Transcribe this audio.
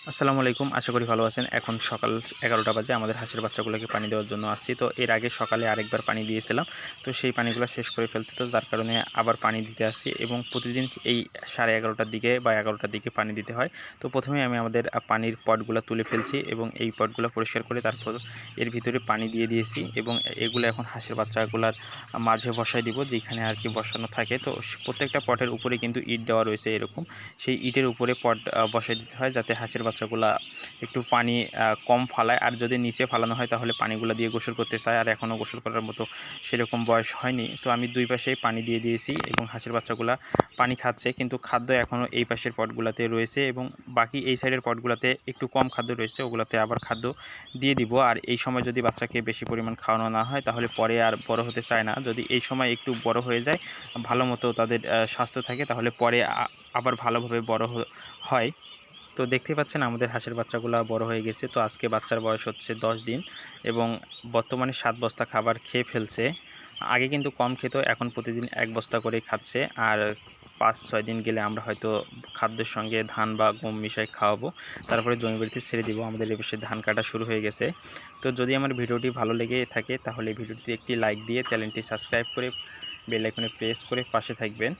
আসসালামু আলাইকুম। আশা করি ভালো আছেন। এখন সকাল 11টা বাজে। আমাদের হাঁসের বাচ্চাগুলোকে পানি দেওয়ার জন্য আসছি। তো এর আগে সকালে আরেকবার পানি দিয়েছিলাম। তো সেই পানিগুলো শেষ করে ফেলতে তো যার কারণে আবার পানি দিতে আসছি এবং প্রতিদিন এই 11:30টার দিকে বা 11টার দিকে পানি দিতে হয়। তো প্রথমেই আমি আমাদের পানির পটগুলো তুলে ফেলছি এবং এই পটগুলো পরিষ্কার করে তারপর এর ভিতরে পানি দিয়ে দিয়েছি এবং এগুলো এখন হাঁসের বাচ্চাগুলার মাঝে বসাই দিব, যেখানে আর কি বসানো থাকে। তো প্রত্যেকটা পটের উপরে কিন্তু ইট দেওয়া রয়েছে এরকম। সেই ইটের উপরে পট বসাই দিতে হয়, যাতে হাঁসের বাচ্চাগুলা একটু পানি কম ফালায়। আর যদি নিচে ফালানো হয় তাহলে পানিগুলো দিয়ে গোসল করতে চায়, আর এখনও গোসল করার মতো সেরকম বয়স হয়নি। তো আমি দুই পাশেই পানি দিয়ে দিয়েছি এবং হাঁসের বাচ্চাগুলা পানি খাচ্ছে, কিন্তু খাদ্য এখনও এই পাশের পটগুলাতে রয়েছে এবং বাকি এই সাইডের পটগুলাতে একটু কম খাদ্য রয়েছে, ওগুলাতে আবার খাদ্য দিয়ে দিব। আর এই সময় যদি বাচ্চাকে বেশি পরিমাণ খাওয়ানো না হয় তাহলে পরে আর বড় হতে চায় না। যদি এই সময় একটু বড় হয়ে যায়, ভালো মতো তাদের স্বাস্থ্য থাকে, তাহলে পরে আবার ভালোভাবে বড় হয়। তো দেখতেই পাচ্ছেন আমাদের হাঁসের বাচ্চাগুলো বড় হয়ে গেছে। তো আজকে বাচ্চার বয়স হচ্ছে 10 দিন এবং বর্তমানে 7 বস্তা খাবার খেয়ে ফেলছে। আগে কিন্তু কম খেত, এখন প্রতিদিন 1 বস্তা করেই খাচ্ছে। আর 5-6 দিন গেলে আমরা হয়তো খাদ্যের সঙ্গে ধান বা গম মিশাই খাওয়াবো, তারপরে জমি বাড়িতে ছেড়ে দিব। আমাদের এপাশে ধান কাটা শুরু হয়ে গেছে। তো যদি আমার ভিডিওটি ভালো লেগে থাকে তাহলে ভিডিওটিতে একটি লাইক দিয়ে চ্যানেলটি সাবস্ক্রাইব করে বেল আইকনে প্রেস করে পাশে থাকবেন।